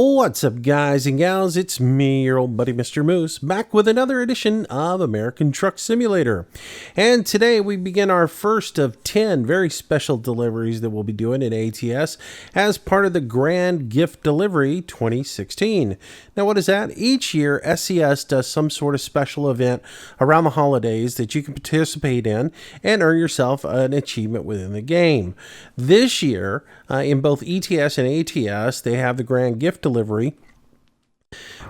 What's up, guys and gals? It's me, your old buddy Mr. Moose, back with another edition of American Truck Simulator. And today we begin our first of 10 very special deliveries that we'll be doing in ATS as part of the Grand Gift Delivery 2016. Now, what is that? Each year, SCS does some sort of special event around the holidays that you can participate in and earn yourself an achievement within the game. This year, in both ETS and ATS, they have the Grand Gift Delivery,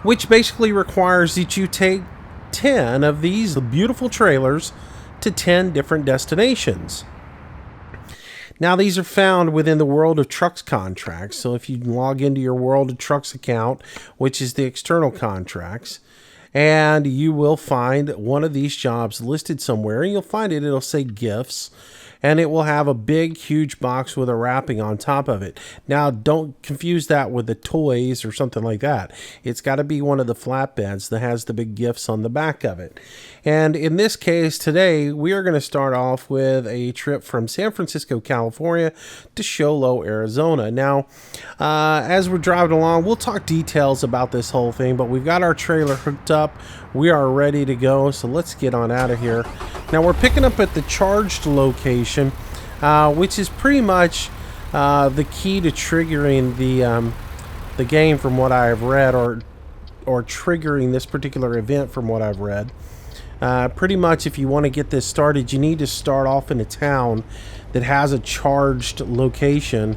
which basically requires that you take 10 of these beautiful trailers to 10 different destinations. Now, these are found within the World of Trucks contracts. So if you log into your World of Trucks account, which is the external contracts, and you will find one of these jobs listed somewhere, and you'll find it, it'll say gifts, and it will have a big, huge box with a wrapping on top of it. Now, don't confuse that with the toys or something like that. It's got to be one of the flatbeds that has the big gifts on the back of it. And in this case, today, we are going to start off with a trip from San Francisco, California to Show Low, Arizona. Now, as we're driving along, we'll talk details about this whole thing, but we've got our trailer hooked up. We are ready to go, so let's get on out of here. Now, we're picking up at the charged location, which is pretty much the key to triggering the game from what I've read, or triggering this particular event from what I've read. Pretty much, if you want to get this started, you need to start off in a town that has a charged location.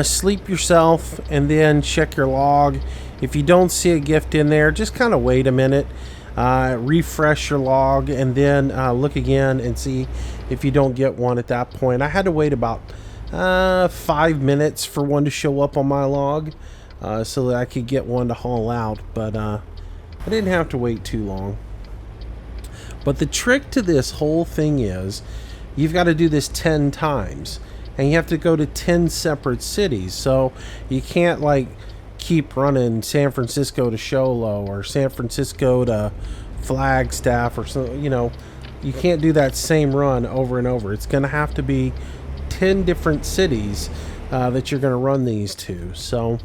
Sleep yourself and then check your log. If you don't see a gift in there, just kind of wait a minute, refresh your log, and then look again and see if you don't get one at that point. I had to wait about 5 minutes for one to show up on my log so that I could get one to haul out, but I didn't have to wait too long. But the trick to this whole thing is you've got to do this 10 times, and you have to go to 10 separate cities. So you can't like keep running San Francisco to Show Low or San Francisco to Flagstaff or so. You can't do that same run over and over. It's going to have to be 10 different cities that you're going to run these to. So,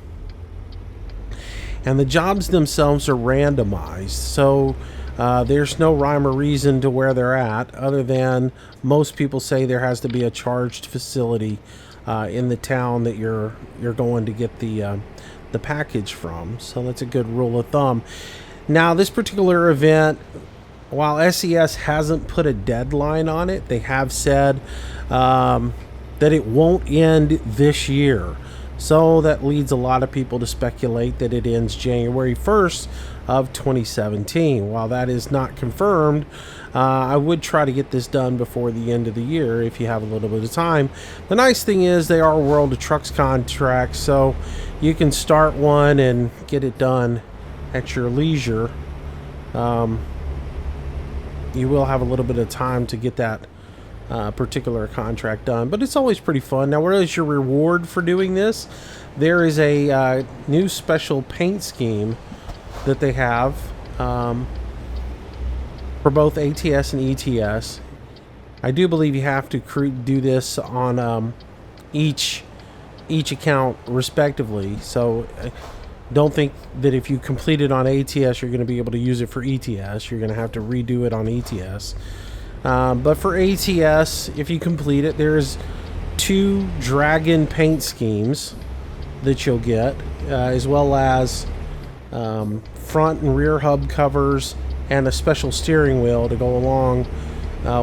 and the jobs themselves are randomized. So there's no rhyme or reason to where they're at, other than most people say there has to be a charged facility in the town that you're going to get the package from. So that's a good rule of thumb. Now, this particular event, while SES hasn't put a deadline on it, they have said that it won't end this year. So that leads a lot of people to speculate that it ends January 1st of 2017. While that is not confirmed, I would try to get this done before the end of the year if you have a little bit of time. The nice thing is they are World of Trucks contracts, so you can start one and get it done at your leisure. You will have a little bit of time to get that particular contract done, but it's always pretty fun. Now, what is your reward for doing this? There is a new special paint scheme that they have for both ATS and ETS. I do believe you have to do this on each account respectively, so don't think that if you complete it on ATS you're going to be able to use it for ETS. You're going to have to redo it on ETS. But for ATS, if you complete it, there's 2 dragon paint schemes that you'll get, as well as front and rear hub covers and a special steering wheel to go along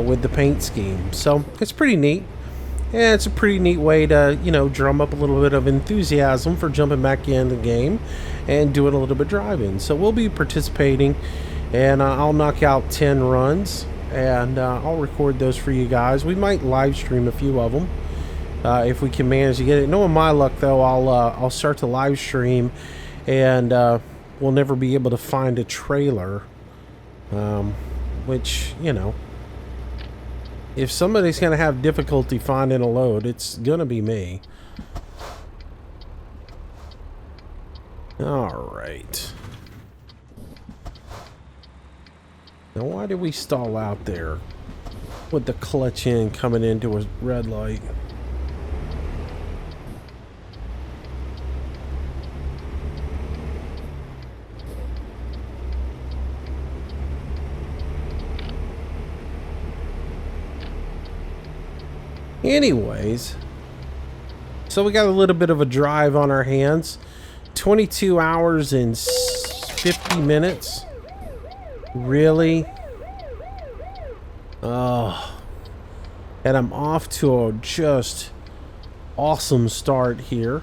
with the paint scheme. So it's pretty neat. And it's a pretty neat way to, drum up a little bit of enthusiasm for jumping back in the game and doing a little bit of driving. So we'll be participating, and I'll knock out 10 runs. And I'll record those for you guys. We might live stream a few of them if we can manage to get it. Knowing my luck, though, I'll start to live stream, and we'll never be able to find a trailer. Which, if somebody's going to have difficulty finding a load, it's going to be me. All right. Now, why did we stall out there with the clutch in coming into a red light? Anyways, so we got a little bit of a drive on our hands. 22 hours and 50 minutes. Really? Oh. And I'm off to a just awesome start here.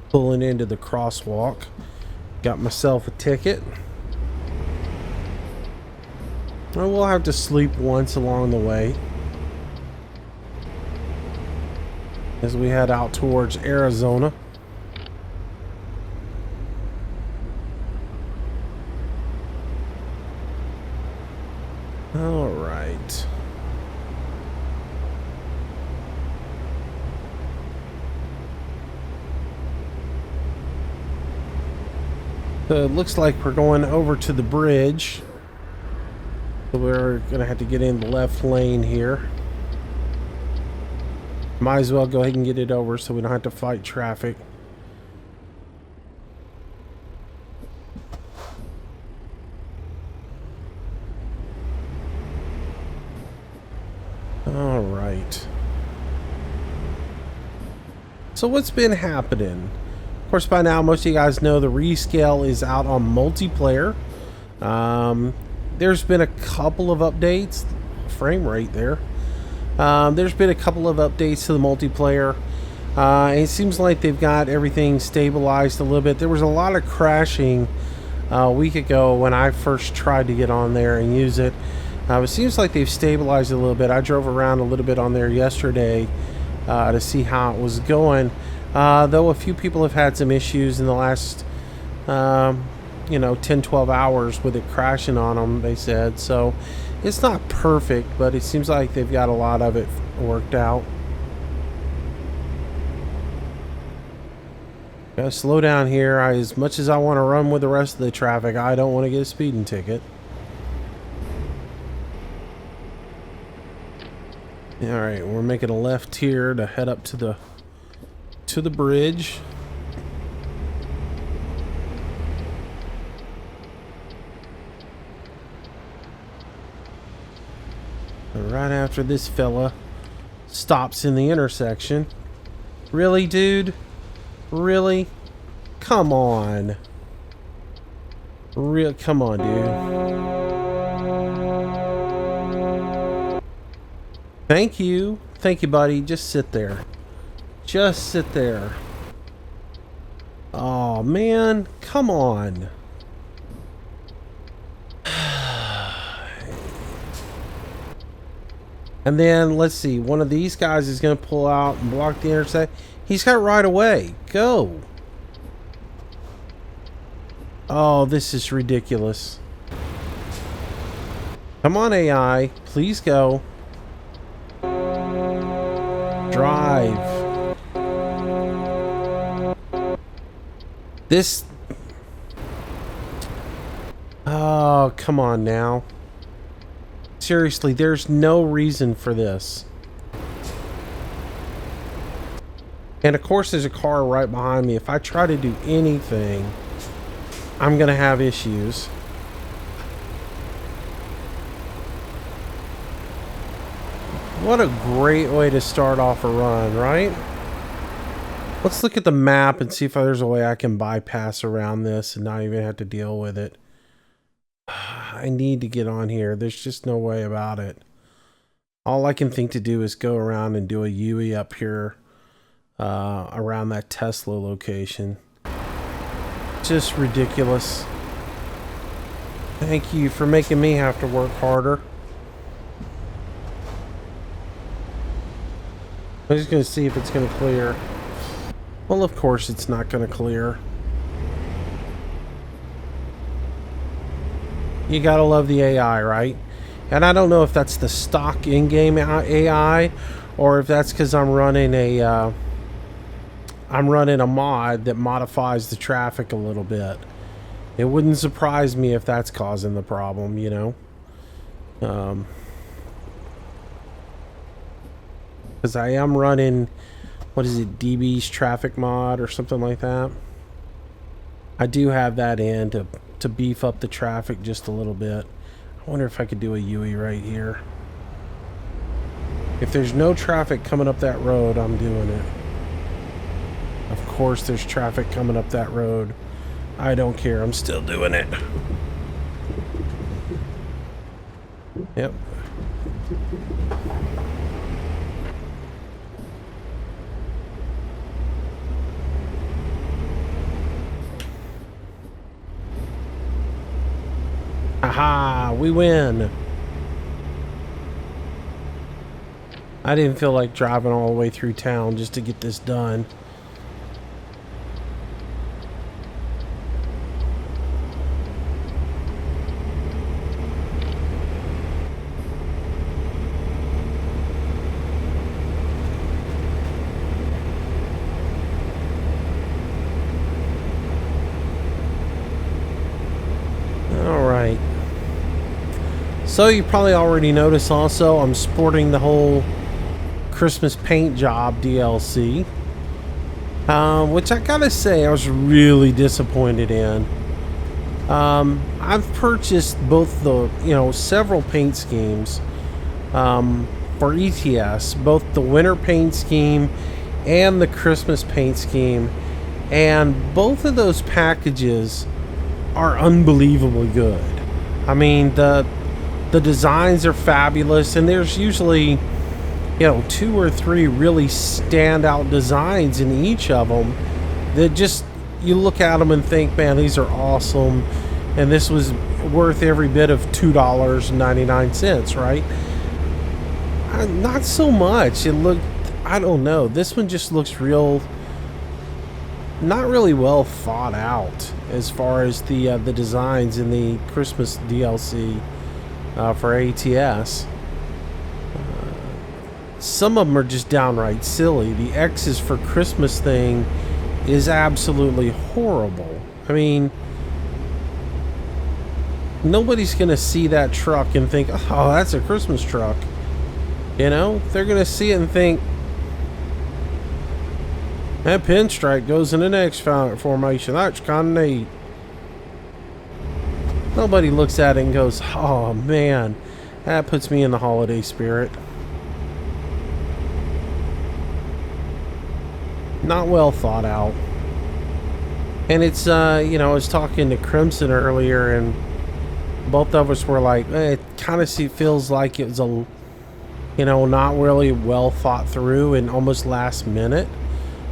Pulling into the crosswalk. Got myself a ticket. I will have to sleep once along the way as we head out towards Arizona. All right. So it looks like we're going over to the bridge. So we're going to have to get in the left lane here. Might as well go ahead and get it over so we don't have to fight traffic. All right. So what's been happening? Of course, by now, most of you guys know the Rescale is out on multiplayer. There's been a couple of updates. Frame rate there. There's been a couple of updates to the multiplayer. And it seems like they've got everything stabilized a little bit. There was a lot of crashing a week ago when I first tried to get on there and use it. It seems like they've stabilized it a little bit. I drove around a little bit on there yesterday to see how it was going. Though a few people have had some issues in the last 10-12 hours with it crashing on them, they said. So it's not perfect, but it seems like they've got a lot of it worked out. Gotta slow down here. As much as I want to run with the rest of the traffic, I don't want to get a speeding ticket. Alright, we're making a left here to head up to the bridge. And right after this fella stops in the intersection. Really, dude? Really? Come on. Come on, dude. Thank you. Thank you, buddy. Just sit there. Just sit there. Oh, man. Come on. And then, let's see. One of these guys is going to pull out and block the intersection. He's got right away. Go. Oh, this is ridiculous. Come on, AI. Please go. Drive. This... Oh, come on now. Seriously, there's no reason for this. And of course there's a car right behind me. If I try to do anything, I'm gonna have issues. What a great way to start off a run, right? Let's look at the map and see if there's a way I can bypass around this and not even have to deal with it. I need to get on here. There's just no way about it. All I can think to do is go around and do a UE up here around that Tesla location. Just ridiculous. Thank you for making me have to work harder. I'm just going to see if it's going to clear. Well, of course it's not going to clear. You gotta love the AI, right? And I don't know if that's the stock in-game AI or if that's because I'm running a mod that modifies the traffic a little bit. It wouldn't surprise me if that's causing the problem, you know? Because I am running, what is it, DB's traffic mod or something like that. I do have that in to beef up the traffic just a little bit. I wonder if I could do a UE right here. If there's no traffic coming up that road, I'm doing it. Of course there's traffic coming up that road. I don't care. I'm still doing it. Yep. Aha, we win. I didn't feel like driving all the way through town just to get this done. So you probably already noticed also I'm sporting the whole Christmas paint job DLC, which I gotta say I was really disappointed in. I've purchased both the, several paint schemes for ETS, both the winter paint scheme and the Christmas paint scheme, and both of those packages are unbelievably good. I mean, the designs are fabulous, and there's usually, 2 or 3 really standout designs in each of them that just, you look at them and think, man, these are awesome, and this was worth every bit of $2.99, right? Not so much. It looked, I don't know, this one just looks not really well thought out as far as the designs in the Christmas DLC. For ATS. Some of them are just downright silly. The X's for Christmas thing is absolutely horrible. I mean, nobody's gonna see that truck and think, oh, that's a Christmas truck. They're gonna see it and think, that pinstripe goes in the next formation. That's kind of neat. Nobody looks at it and goes, oh man, that puts me in the holiday spirit. Not well thought out. And it's, I was talking to Crimson earlier, and both of us were like, it kind of feels like it was not really well thought through and almost last minute.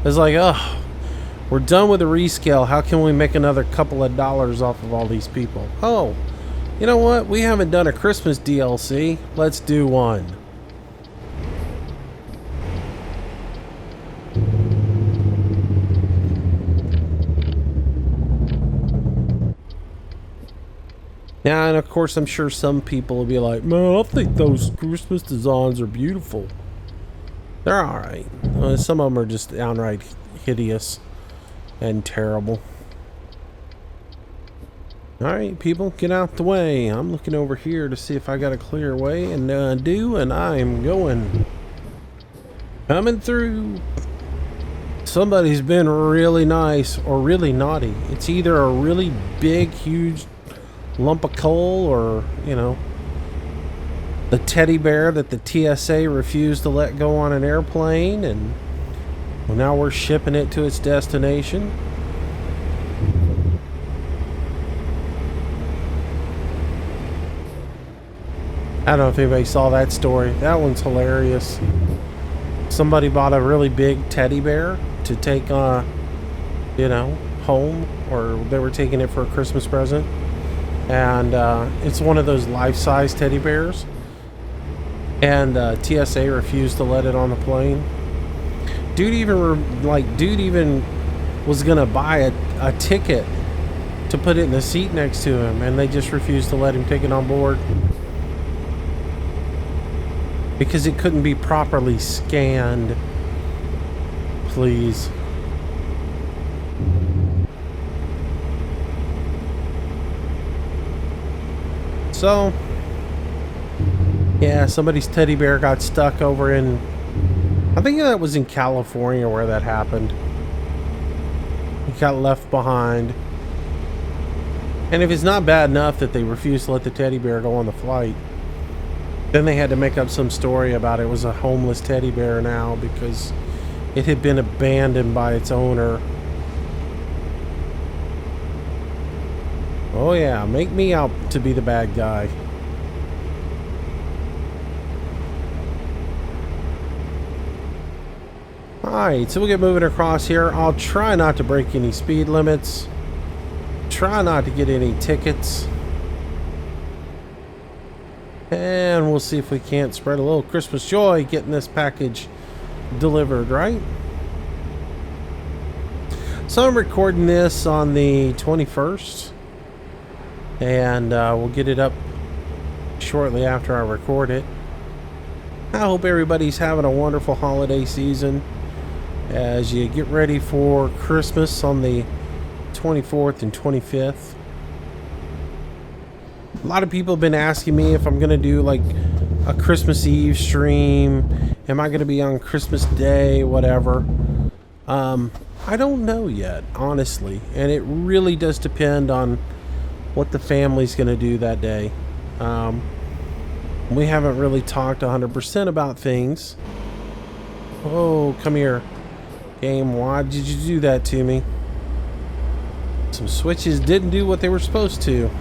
It's like, oh, we're done with the rescale. How can we make another couple of dollars off of all these people? Oh, you know what? We haven't done a Christmas DLC. Let's do one. Yeah, and of course, I'm sure some people will be like, man, I think those Christmas designs are beautiful. They're alright. Some of them are just downright hideous and terrible. Alright, people, get out the way. I'm looking over here to see if I got a clear way, and I do, and I am going. Coming through. Somebody's been really nice or really naughty. It's either a really big, huge lump of coal, or, the teddy bear that the TSA refused to let go on an airplane, and well, now we're shipping it to its destination. I don't know if anybody saw that story. That one's hilarious. Somebody bought a really big teddy bear to take, home, or they were taking it for a Christmas present. And it's one of those life-size teddy bears. And TSA refused to let it on the plane. Dude even was gonna buy a ticket to put it in the seat next to him, and they just refused to let him take it on board because it couldn't be properly scanned. Please. So, yeah, somebody's teddy bear got stuck over in, I think that was in California where that happened. He got left behind. And if it's not bad enough that they refused to let the teddy bear go on the flight, Then they had to make up some story about it was a homeless teddy bear now because it had been abandoned by its owner. Oh yeah, make me out to be the bad guy. Alright, so we'll get moving across here. I'll try not to break any speed limits. Try not to get any tickets. And we'll see if we can't spread a little Christmas joy getting this package delivered, right? So I'm recording this on the 21st. And we'll get it up shortly after I record it. I hope everybody's having a wonderful holiday season as you get ready for Christmas on the 24th and 25th. A lot of people have been asking me if I'm going to do like a Christmas Eve stream. Am I going to be on Christmas Day, whatever. I don't know yet, honestly. And it really does depend on what the family's going to do that day. We haven't really talked 100% about things. Oh, come here. Game, why did you do that to me? Some switches didn't do what they were supposed to.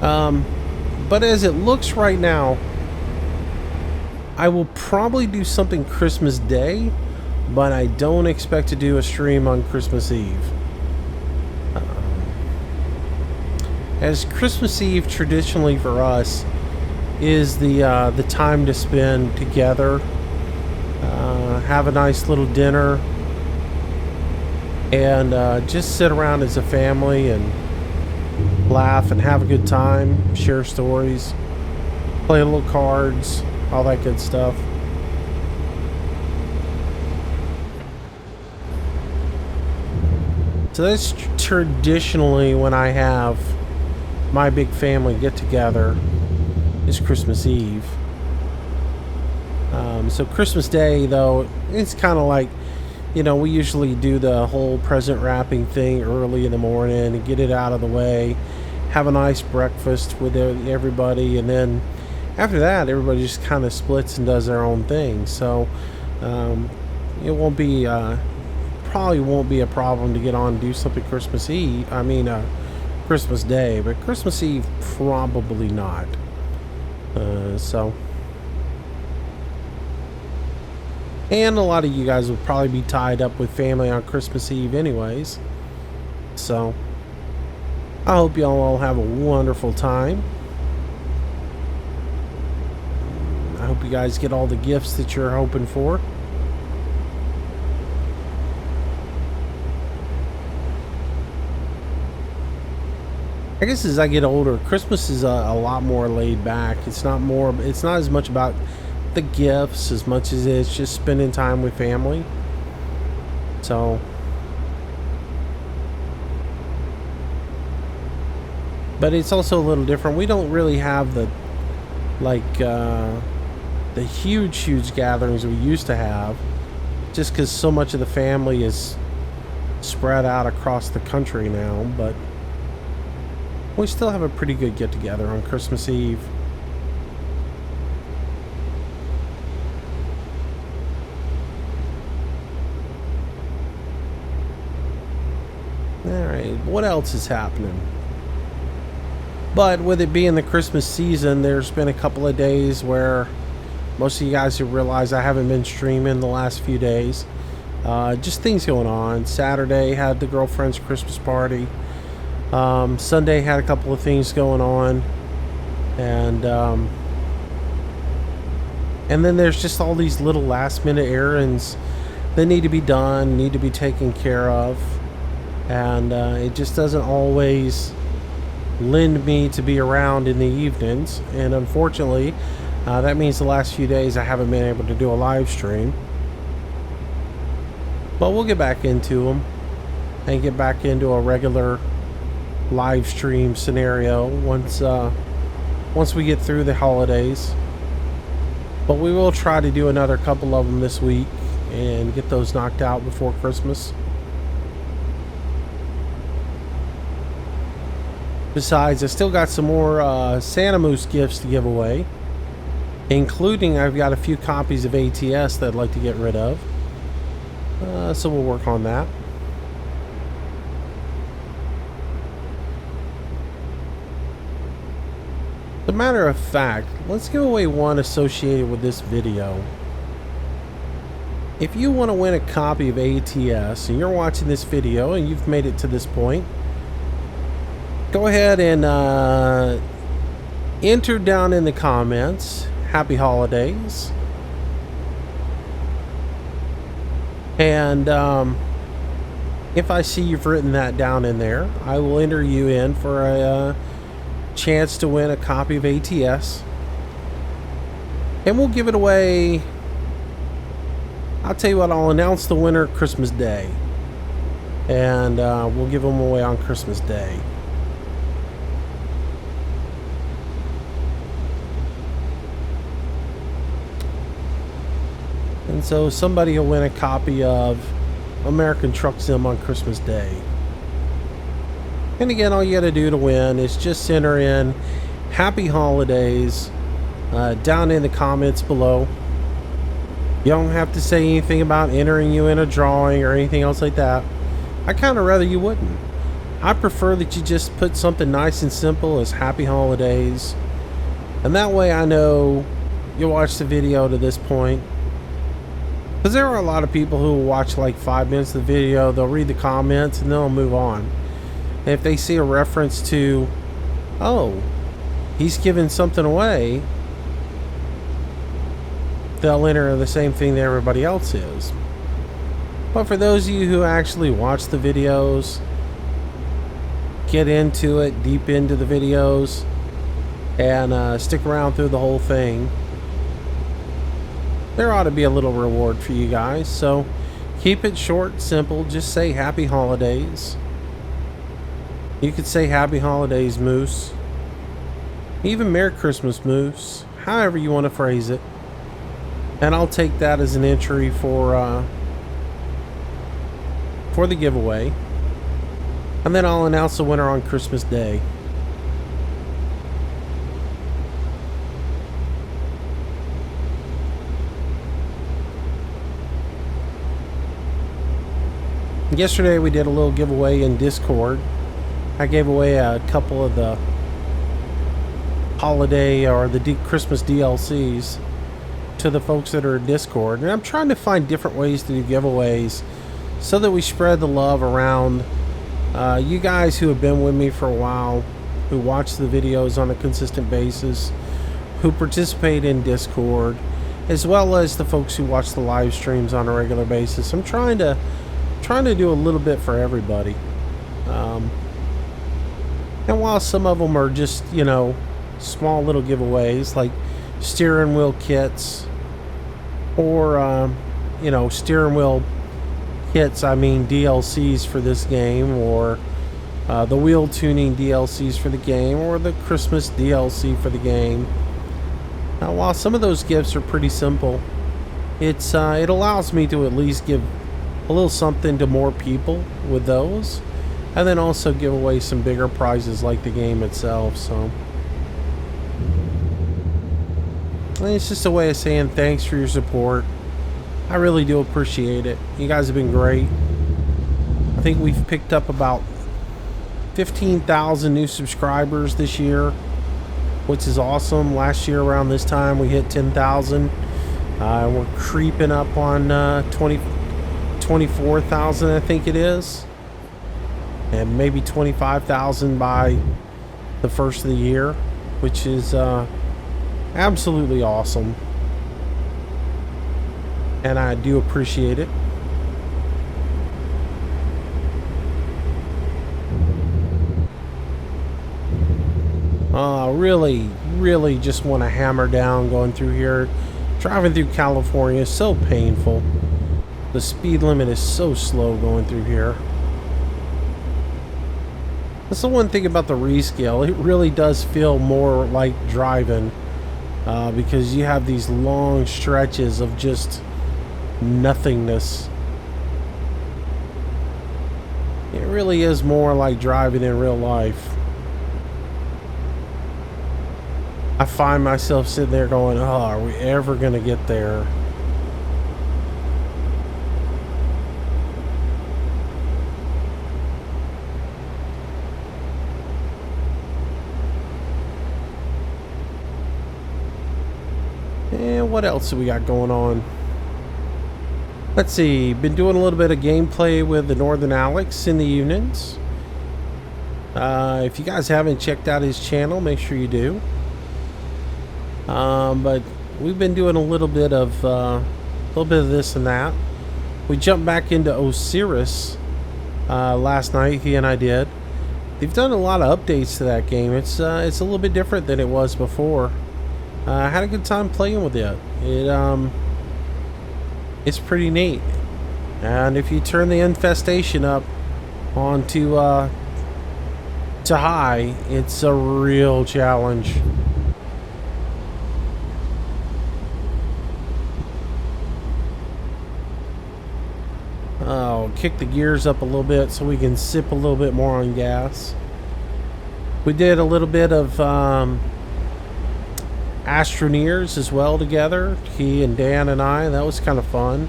But as it looks right now, I will probably do something Christmas Day, but I don't expect to do a stream on Christmas Eve. As Christmas Eve traditionally for us is the time to spend together, have a nice little dinner, and just sit around as a family and laugh and have a good time, share stories, play little cards, all that good stuff. So that's traditionally when I have my big family get together, is Christmas Eve. So Christmas Day, though, it's kind of like, you know, we usually do the whole present wrapping thing early in the morning and get it out of the way, have a nice breakfast with everybody, and then after that everybody just kind of splits and does their own thing. So it won't be probably won't be a problem to get on and do something Christmas Eve, Christmas Day, but Christmas Eve probably not. And a lot of you guys will probably be tied up with family on Christmas Eve anyways. So I hope y'all all have a wonderful time. I hope you guys get all the gifts that you're hoping for. I guess as I get older, Christmas is a lot more laid back. It's not as much about the gifts as much as it's just spending time with family. So but it's also a little different. We don't really have the huge gatherings we used to have, just because so much of the family is spread out across the country now. But we still have a pretty good get together on Christmas Eve. Alright, what else is happening? But with it being the Christmas season, there's been a couple of days where most of you guys have realized I haven't been streaming the last few days. Just things going on. Saturday had the girlfriend's Christmas party. Sunday had a couple of things going on. And then there's just all these little last minute errands that need to be done, need to be taken care of. And it just doesn't always lend me to be around in the evenings, and unfortunately that means the last few days I haven't been able to do a live stream. But we'll get back into them and get back into a regular live stream scenario once we get through the holidays. But we will try to do another couple of them this week and get those knocked out before Christmas. Besides, I still got some more Santa Moose gifts to give away, including I've got a few copies of ATS that I'd like to get rid of. So we'll work on that. As a matter of fact, let's give away one associated with this video. If you want to win a copy of ATS and you're watching this video and you've made it to this point, go ahead and enter down in the comments, Happy Holidays. And if I see you've written that down in there, I will enter you in for a chance to win a copy of ATS. And we'll give it away. I'll tell you what, I'll announce the winner Christmas Day. And we'll give them away on Christmas Day. And so somebody will win a copy of American Truck Sim on Christmas Day. And again, all you got to do to win is just enter in Happy Holidays down in the comments below. You don't have to say anything about entering you in a drawing or anything else like that. I kind of rather you wouldn't. I prefer that you just put something nice and simple as Happy Holidays. And that way I know you watched the video to this point. Because there are a lot of people who will watch like 5 minutes of the video, they'll read the comments, and they'll move on. And if they see a reference to, oh, he's giving something away, they'll enter the same thing that everybody else is. But for those of you who actually watch the videos, get into it, deep into the videos, and stick around through the whole thing, there ought to be a little reward for you guys. So keep it short, simple. Just say Happy Holidays. You could say Happy Holidays, Moose. Even Merry Christmas, Moose. However you want to phrase it. And I'll take that as an entry for the giveaway. And then I'll announce the winner on Christmas Day. Yesterday we did a little giveaway in Discord. I gave away a couple of the holiday or the Christmas DLCs to the folks that are in Discord. And I'm trying to find different ways to do giveaways so that we spread the love around. You guys who have been with me for a while, who watch the videos on a consistent basis, who participate in Discord, as well as the folks who watch the live streams on a regular basis. I'm trying to do a little bit for everybody. And while some of them are just, you know, small little giveaways like steering wheel kits or, you know, steering wheel kits, I mean DLCs for this game, or the wheel tuning DLCs for the game, or the Christmas DLC for the game. Now, while some of those gifts are pretty simple, it allows me to at least give a little something to more people with those, and then also give away some bigger prizes like the game itself. So it's just a way of saying thanks for your support. I really do appreciate it. You guys have been great. I think we've picked up about 15,000 new subscribers this year, which is awesome. Last year around this time we hit 10,000. We're creeping up on 24,000, I think it is, and maybe 25,000 by the first of the year, which is absolutely awesome, and I do appreciate it. Really just want to hammer down going through here. Driving through California is so painful. The speed limit is so slow going through here. That's the one thing about the rescale. It really does feel more like driving, because you have these long stretches of just nothingness. It really is more like driving in real life. I find myself sitting there going, oh, are we ever going to get there? And what else do we got going on? Let's see, been doing a little bit of gameplay with the Northern Alex in the evenings. If you guys haven't checked out his channel, make sure you do. But we've been doing a little bit of this and that. We jumped back into Osiris last night. He and I did. They've done a lot of updates to that game. It's a little bit different than it was before. I had a good time playing with it. It's pretty neat. And if you turn the infestation up onto to high, it's a real challenge. I'll kick the gears up a little bit so we can sip a little bit more on gas. We did a little bit of Astroneers as well together, he and Dan and I. That was kind of fun.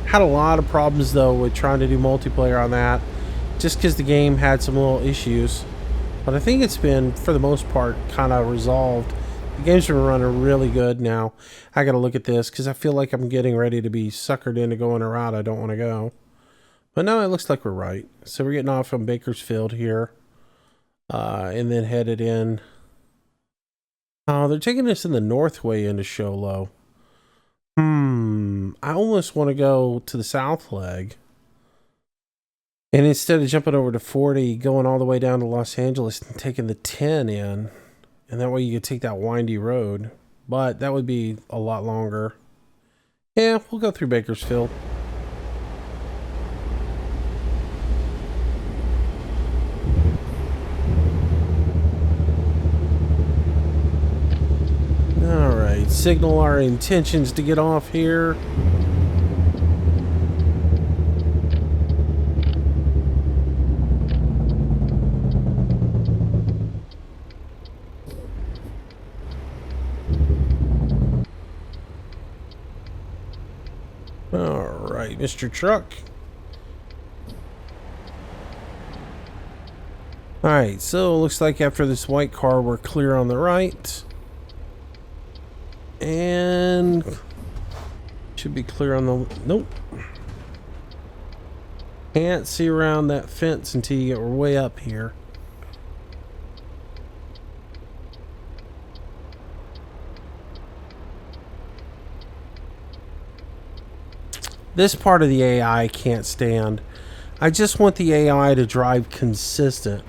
Had a lot of problems though with trying to do multiplayer on that, just because the game had some little issues. But I think it's been, for the most part, kind of resolved. The game's been running really good now. I gotta look at this because I feel like I'm getting ready to be suckered into going a route I don't want to go. But no, it looks like we're right. So we're getting off from Bakersfield here, and then headed in. Oh, they're taking us in the north way into Show Low. I almost want to go to the south leg. And instead of jumping over to 40, going all the way down to Los Angeles and taking the 10 in. And that way you could take that windy road. But that would be a lot longer. Yeah, we'll go through Bakersfield. Alright, signal our intentions to get off here. Alright, Mr. Truck. Alright, so it looks like after this white car we're clear on the right. And should be clear on the... Nope. Can't see around that fence until you get way up here. This part of the AI I can't stand. I just want the AI to drive consistent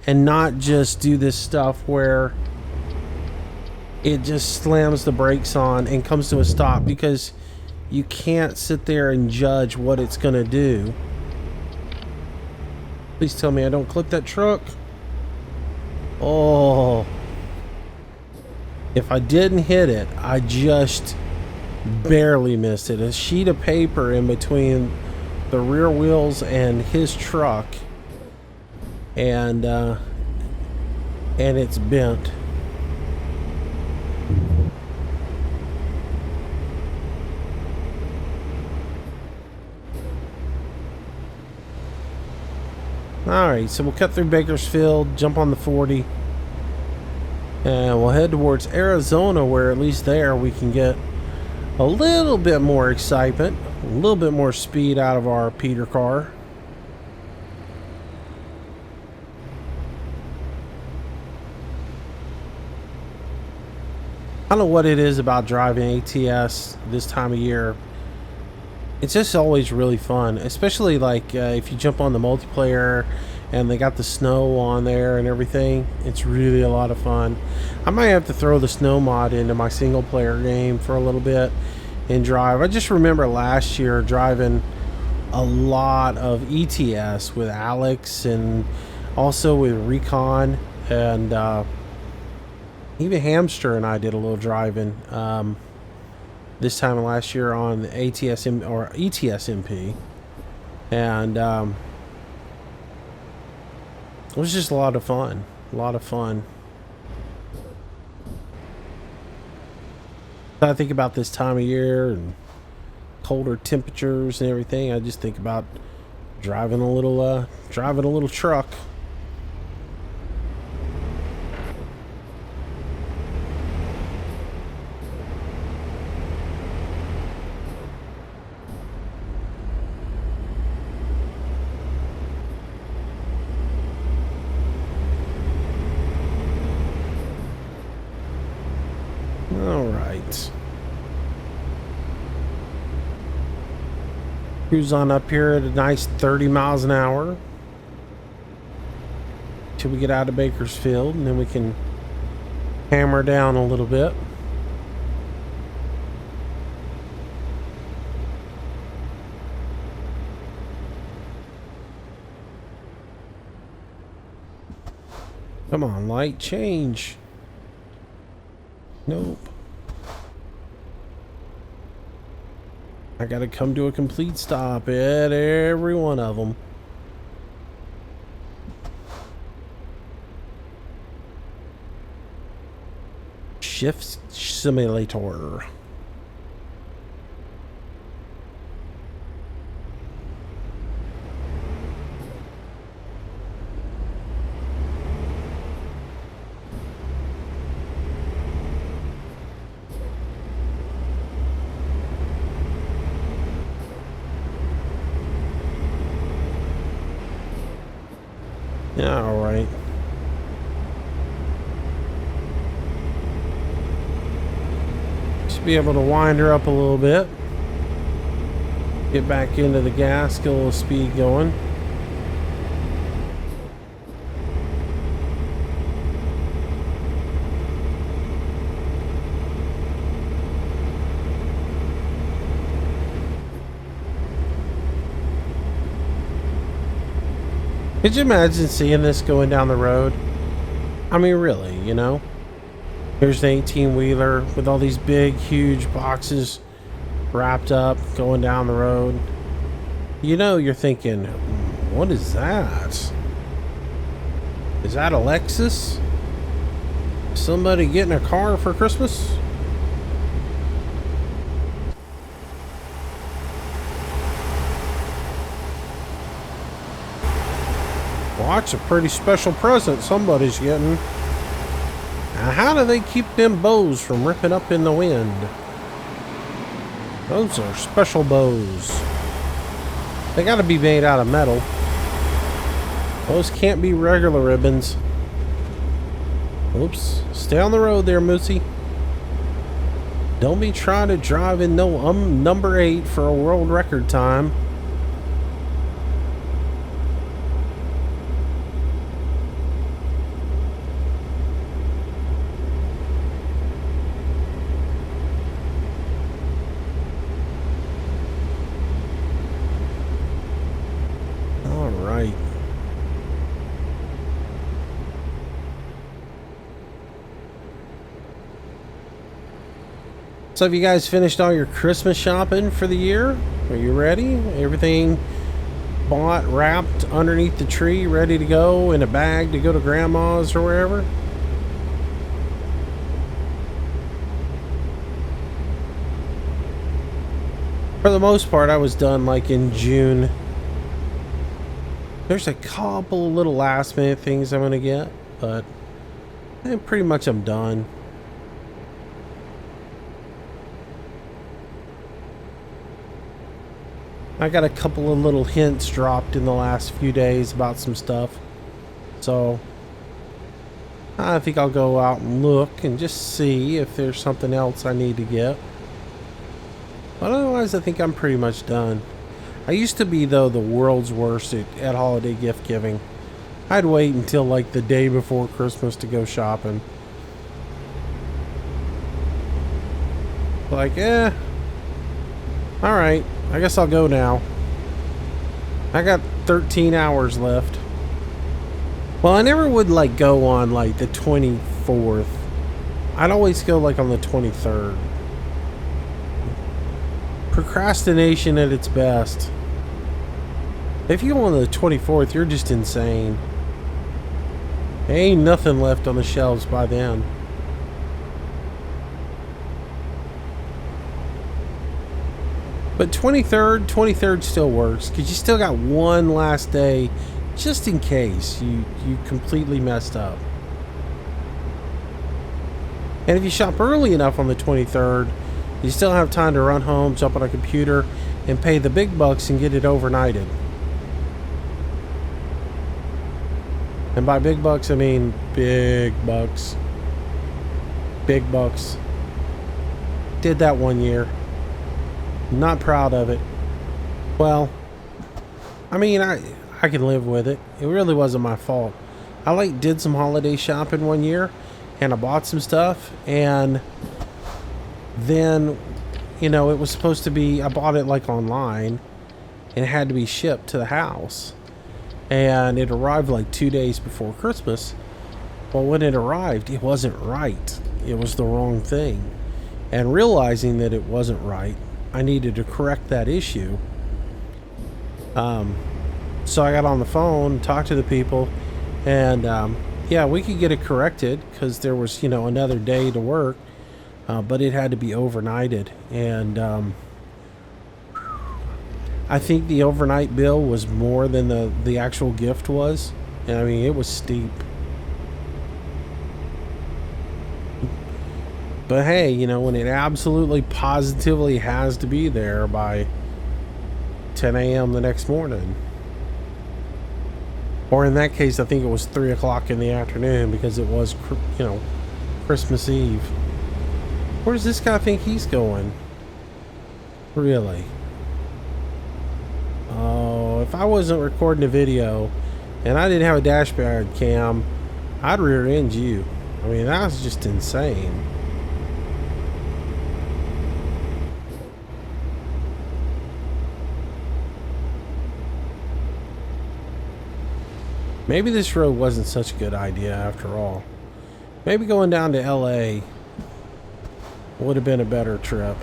and not just do this stuff where it just slams the brakes on and comes to a stop, because you can't sit there and judge what it's gonna do. Please tell me I don't clip that truck. Oh, if I didn't hit it, I just barely missed it. A sheet of paper in between the rear wheels and his truck, and it's bent. Alright, so we'll cut through Bakersfield, jump on the 40, and we'll head towards Arizona, where at least there we can get a little bit more excitement, a little bit more speed out of our Peter car. I don't know what it is about driving ATS this time of year. It's just always really fun, especially like if you jump on the multiplayer and they got the snow on there and everything. It's really a lot of fun. I might have to throw the snow mod into my single player game for a little bit and drive. I just remember last year driving a lot of ETS with Alex and also with Recon, and even Hamster and I did a little driving this time last year on ATS or ETS MP, and it was just a lot of fun. I think about this time of year and colder temperatures and everything. I just think about driving a little truck. All right. Cruise on up here at a nice 30 miles an hour till we get out of Bakersfield, and then we can hammer down a little bit. Come on, light, change. Nope. I gotta come to a complete stop at every one of them. Shift simulator. Yeah, all right. Should be able to wind her up a little bit. Get back into the gas, get a little speed going. Could you imagine seeing this going down the road? I mean, really, you know? Here's an 18-wheeler with all these big, huge boxes wrapped up going down the road. You know, you're thinking, what is that? Is that a Lexus? Somebody getting a car for Christmas? Well, that's a pretty special present somebody's getting. Now, how do they keep them bows from ripping up in the wind? Those are special bows. They gotta be made out of metal. Those can't be regular ribbons. Oops. Stay on the road there, Moosey. Don't be trying to drive in no number 8 for a world record time. So have you guys finished all your Christmas shopping for the year? Are you ready? Everything bought, wrapped underneath the tree, ready to go in a bag to go to grandma's or wherever? For the most part, I was done like in June. There's a couple little last minute things I'm going to get, but pretty much I'm done. I got a couple of little hints dropped in the last few days about some stuff. So I think I'll go out and look and just see if there's something else I need to get. But otherwise, I think I'm pretty much done. I used to be, though, the world's worst at holiday gift giving. I'd wait until like the day before Christmas to go shopping. Like, alright, I guess I'll go now. I got 13 hours left. Well, I never would like go on like the 24th. I'd always go like on the 23rd. Procrastination at its best. If you go on the 24th, you're just insane. There ain't nothing left on the shelves by then. But 23rd still works because you still got one last day just in case you completely messed up. And if you shop early enough on the 23rd, you still have time to run home, jump on a computer, and pay the big bucks and get it overnighted. And by big bucks, I mean big bucks. Big bucks. Did that one year. Not proud of it. Well, I mean, I can live with it. It really wasn't my fault. I did some holiday shopping one year, and I bought some stuff, and then, you know, it was supposed to be, I bought it online, and it had to be shipped to the house, and it arrived like 2 days before Christmas. Well, when it arrived, it wasn't right. It was the wrong thing. And realizing that it wasn't right, I needed to correct that issue. So I got on the phone, talked to the people, and yeah, we could get it corrected because there was, you know, another day to work, but it had to be overnighted. And I think the overnight bill was more than the actual gift was. And I mean, it was steep. But hey, you know, when it absolutely positively has to be there by 10 a.m. the next morning. Or in that case, I think it was 3 o'clock in the afternoon because it was, you know, Christmas Eve. Where does this guy think he's going? Really? Oh, if I wasn't recording a video and I didn't have a dashboard cam, I'd rear end you. I mean, that was just insane. Maybe this road wasn't such a good idea after all. Maybe going down to LA would have been a better trip.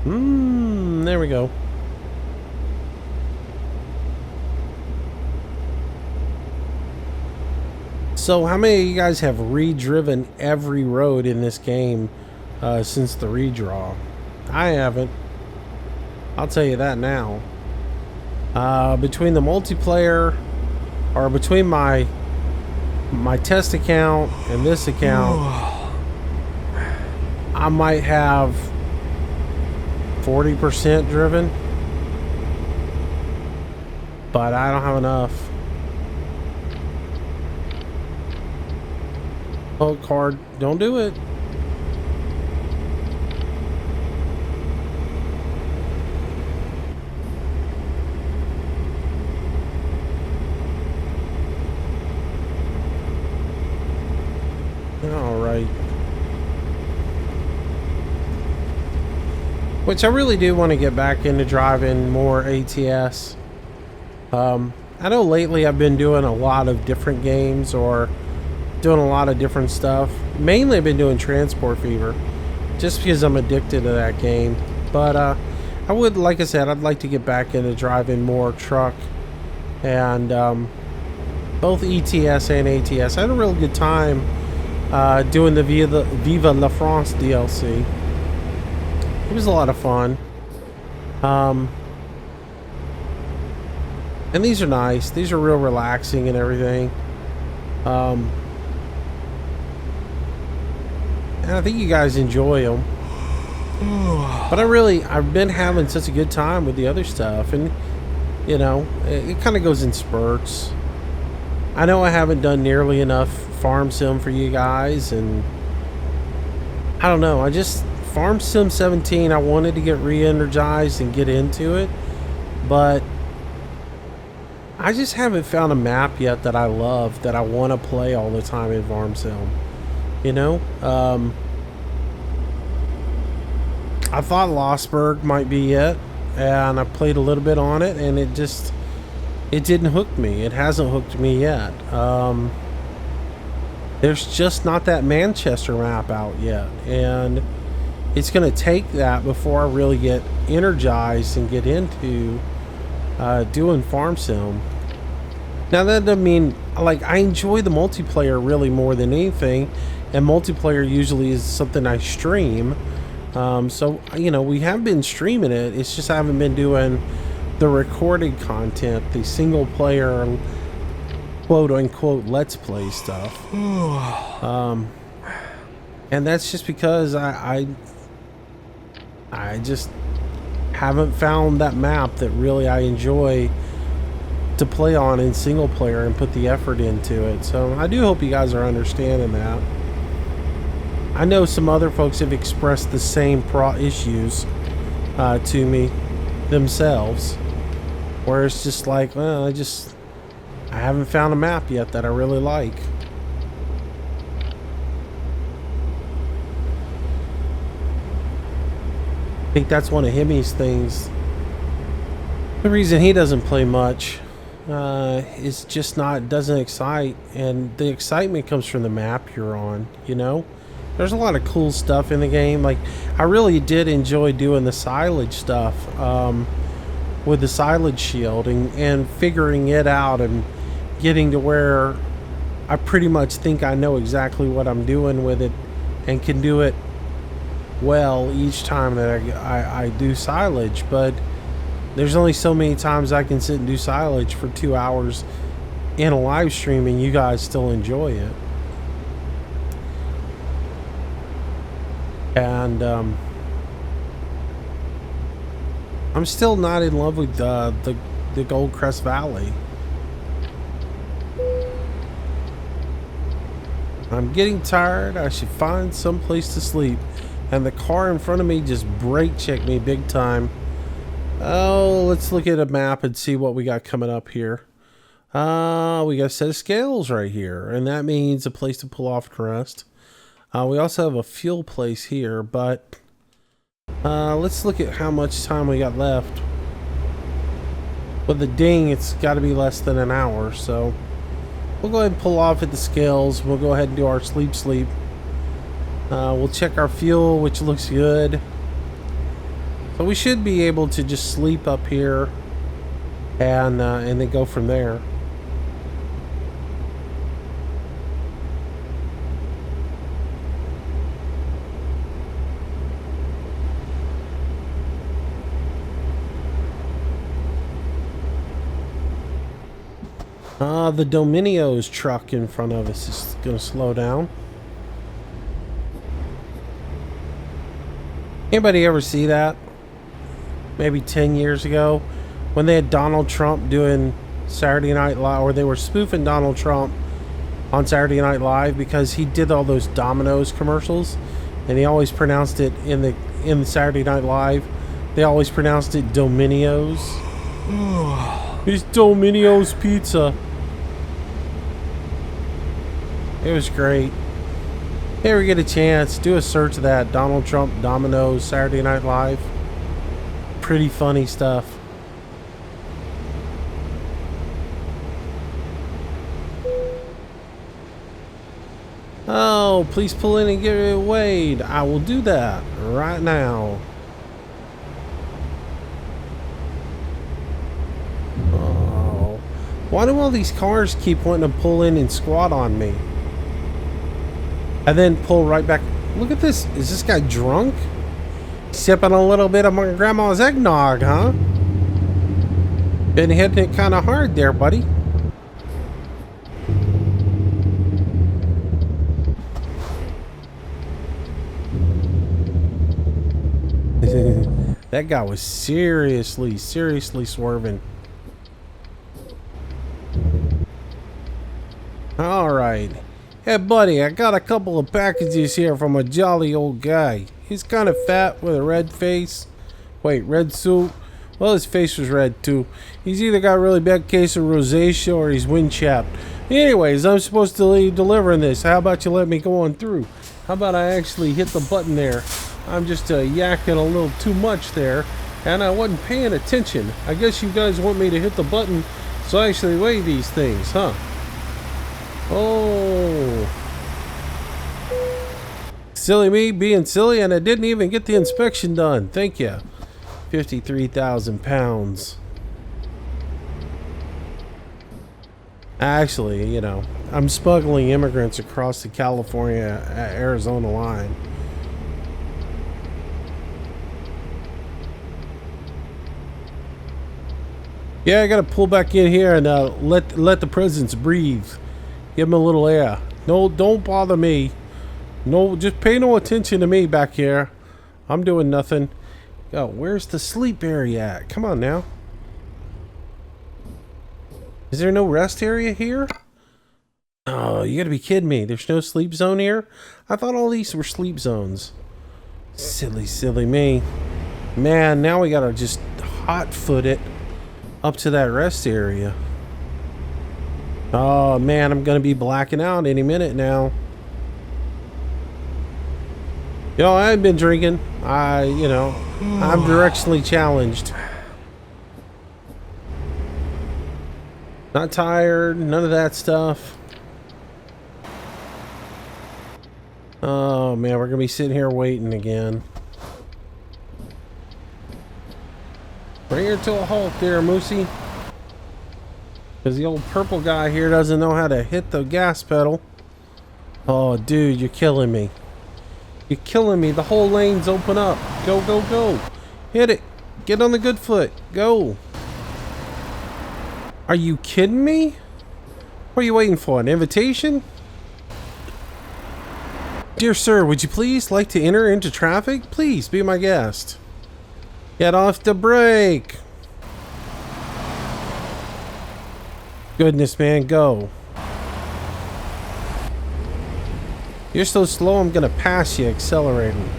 There we go. So how many of you guys have redriven every road in this game since the redraw? I haven't. I'll tell you that now. Between the multiplayer, or between my test account and this account, I might have 40% driven, but I don't have enough. Oh, card, don't do it. Which I really do want to get back into driving more ATS. I know lately I've been doing a lot of different games or doing a lot of different stuff. Mainly I've been doing Transport Fever just because I'm addicted to that game. But I would, like I said, I'd like to get back into driving more truck and both ETS and ATS. I had a real good time doing the Viva La France DLC. It was a lot of fun. And these are nice. These are real relaxing and everything. And I think you guys enjoy them. But I've been having such a good time with the other stuff. And, you know, it kind of goes in spurts. I know I haven't done nearly enough Farm Sim for you guys. And I don't know. Farm Sim 17, I wanted to get re-energized and get into it, but I just haven't found a map yet that I love, that I want to play all the time in Farm Sim. You know? I thought Lostburg might be it, and I played a little bit on it, and it didn't hook me. It hasn't hooked me yet. There's just not that Manchester map out yet, and it's going to take that before I really get energized and get into doing Farm Sim. Now that doesn't mean, like, I enjoy the multiplayer really more than anything, and multiplayer usually is something I stream, So, you know, we have been streaming it. It's just I haven't been doing the recorded content, the single player, quote unquote, let's play stuff. And that's just because I just haven't found that map that really I enjoy to play on in single player and put the effort into it. So I do hope you guys are understanding that. I know some other folks have expressed the same issues to me themselves, where it's just like, well, I haven't found a map yet that I really like. I think that's one of Hemi's things. The reason he doesn't play much is just doesn't excite, and the excitement comes from the map you're on, you know? There's a lot of cool stuff in the game. Like, I really did enjoy doing the silage stuff with the silage shield and figuring it out and getting to where I pretty much think I know exactly what I'm doing with it and can do it well each time that I do silage. But there's only so many times I can sit and do silage for 2 hours in a live stream and you guys still enjoy it. And I'm still not in love with the Goldcrest Valley. I'm getting tired. I should find some place to sleep. And the car in front of me just brake checked me big time. Oh, let's look at a map and see what we got coming up here. We got a set of scales right here, and that means a place to pull off and rest. We also have a fuel place here, but let's look at how much time we got left. With the ding, it's got to be less than an hour, so we'll go ahead and pull off at the scales. We'll go ahead and do our sleep. We'll check our fuel, which looks good. So we should be able to just sleep up here and then go from there. The Dominios truck in front of us is going to slow down. Anybody ever see that? Maybe 10 years ago when they had Donald Trump doing Saturday Night Live, or they were spoofing Donald Trump on Saturday Night Live because he did all those Domino's commercials, and he always pronounced it in the Saturday Night Live. They always pronounced it Dominios. It's Dominios Pizza. It was great. If you ever get a chance, do a search of that. Donald Trump, Domino's, Saturday Night Live. Pretty funny stuff. Oh, please pull in and give it away. I will do that right now. Oh, why do all these cars keep wanting to pull in and squat on me? And then pull right back. Look at this. Is this guy drunk? Sipping a little bit of my grandma's eggnog, huh? Been hitting it kind of hard there, buddy. That guy was seriously swerving. All right. Hey, buddy, I got a couple of packages here from a jolly old guy. He's kind of fat with a red face. Wait, red suit? Well, his face was red, too. He's either got a really bad case of rosacea or he's wind chapped. Anyways, I'm supposed to leave delivering this. How about you let me go on through? How about I actually hit the button there? I'm just yakking a little too much there, and I wasn't paying attention. I guess you guys want me to hit the button so I actually weigh these things, huh? Oh. Silly me being silly, and I didn't even get the inspection done. Thank you. 53,000 pounds. Actually, you know, I'm smuggling immigrants across the California-Arizona line. Yeah, I gotta pull back in here and let the presence breathe. Give them a little air. No, don't bother me. No, just pay no attention to me back here. I'm doing nothing. Oh, where's the sleep area at? Come on now. Is there no rest area here? Oh, you gotta be kidding me. There's no sleep zone here? I thought all these were sleep zones. Silly, silly me. Man, now we gotta just hot foot it up to that rest area. Oh man, I'm gonna be blacking out any minute now. Yo, I've been drinking. I'm directionally challenged. Not tired, none of that stuff. Oh man, we're gonna be sitting here waiting again. Bring her to a halt there, Moosey. Because the old purple guy here doesn't know how to hit the gas pedal. Oh, dude, you're killing me. You're killing me. The whole lane's open up. Go, go, go. Hit it. Get on the good foot. Go. Are you kidding me? What are you waiting for? An invitation? Dear sir, would you please like to enter into traffic? Please be my guest. Get off the brake. Goodness, man, go. You're so slow, I'm gonna pass you accelerating.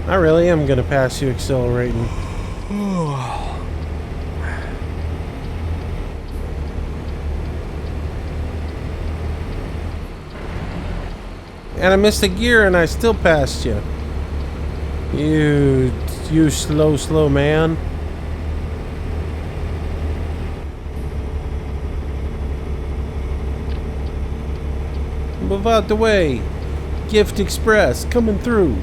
I really am gonna pass you accelerating. And I missed a gear and I still passed you. You slow man. Move out the way. Gift Express coming through.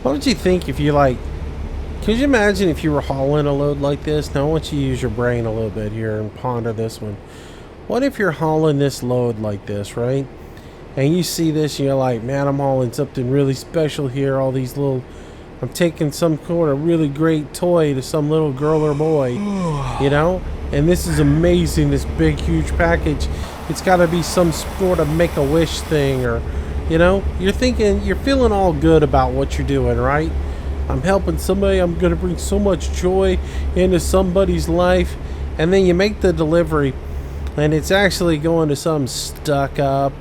What would you think if you could you imagine if you were hauling a load like this? Now I want you to use your brain a little bit here and ponder this one. What if you're hauling this load like this, right? And you see this and you're like, man, I'm hauling something really special here. All these I'm taking some sort of really great toy to some little girl or boy, you know? And this is amazing, this big, huge package. It's gotta be some sort of Make-A-Wish thing, or, you know? You're feeling all good about what you're doing, right? I'm helping somebody, I'm gonna bring so much joy into somebody's life. And then you make the delivery, and it's actually going to some stuck-up,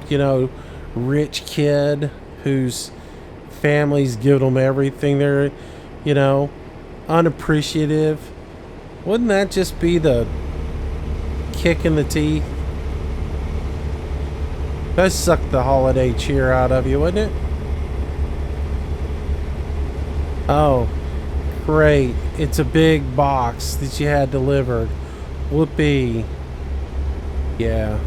rich kid whose family's giving them everything. They're, unappreciative. Wouldn't that just be the kick in the teeth? That suck the holiday cheer out of you, wouldn't it? Oh, great. It's a big box that you had delivered. Whoopee. Yeah.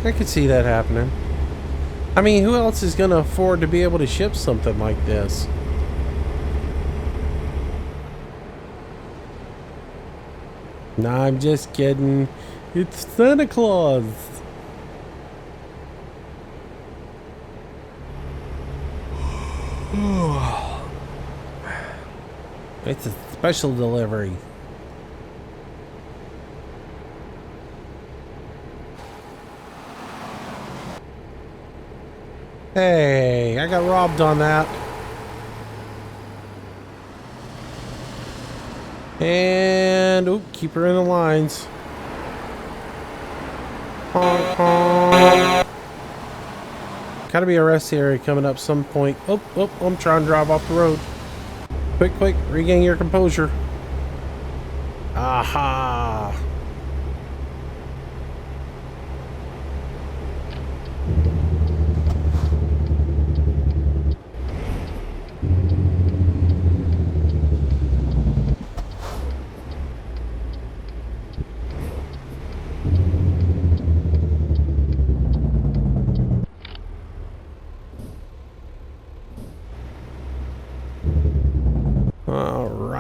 I could see that happening. I mean, who else is going to afford to be able to ship something like this? Nah, I'm just kidding. It's Santa Claus. It's a special delivery. Hey, I got robbed on that. And, keep her in the lines. Honk, honk. Gotta be a rest area coming up some point. I'm trying to drive off the road. Quick, regain your composure. Aha!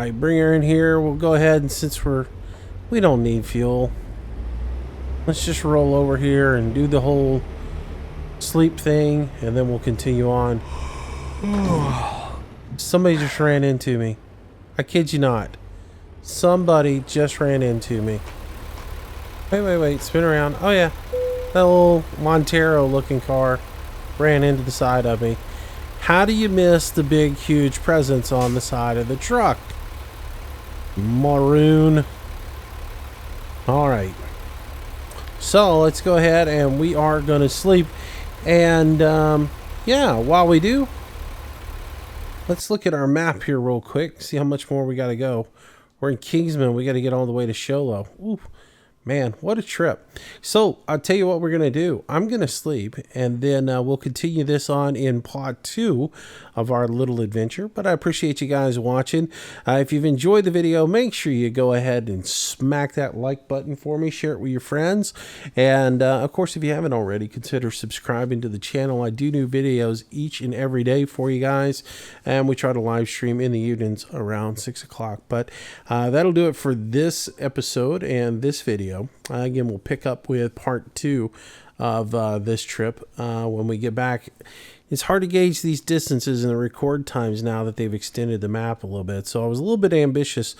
right, bring her in here. We'll go ahead, and since we don't need fuel, let's just roll over here and do the whole sleep thing, and then we'll continue on. Somebody just ran into me. I kid you not. Somebody just ran into me. Wait. Spin around. Oh, yeah. That little Montero looking car ran into the side of me. How do you miss the big, huge presents on the side of the truck? Maroon. All right. So let's go ahead and we are going to sleep. And yeah, while we do, let's look at our map here real quick. See how much more we got to go. We're in Kingsman. We got to get all the way to Show Low. Ooh. Man, what a trip. So I'll tell you what we're going to do. I'm going to sleep, and then we'll continue this on in part 2 of our little adventure. But I appreciate you guys watching. If you've enjoyed the video, make sure you go ahead and smack that like button for me. Share it with your friends. And of course, if you haven't already, consider subscribing to the channel. I do new videos each and every day for you guys. And we try to live stream in the evenings around 6 o'clock. But that'll do it for this episode and this video. Again, we'll pick up with part 2 of this trip when we get back. It's hard to gauge these distances and the record times now that they've extended the map a little bit. So I was a little bit ambitious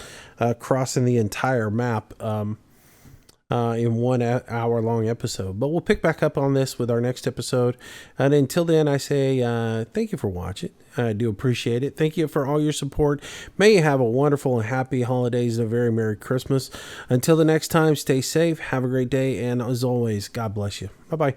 crossing the entire map in 1 hour long episode. But we'll pick back up on this with our next episode. And until then, I say thank you for watching. I do appreciate it. Thank you for all your support. May you have a wonderful and happy holidays and a very Merry Christmas. Until the next time, stay safe, have a great day, and as always, God bless you. Bye-bye.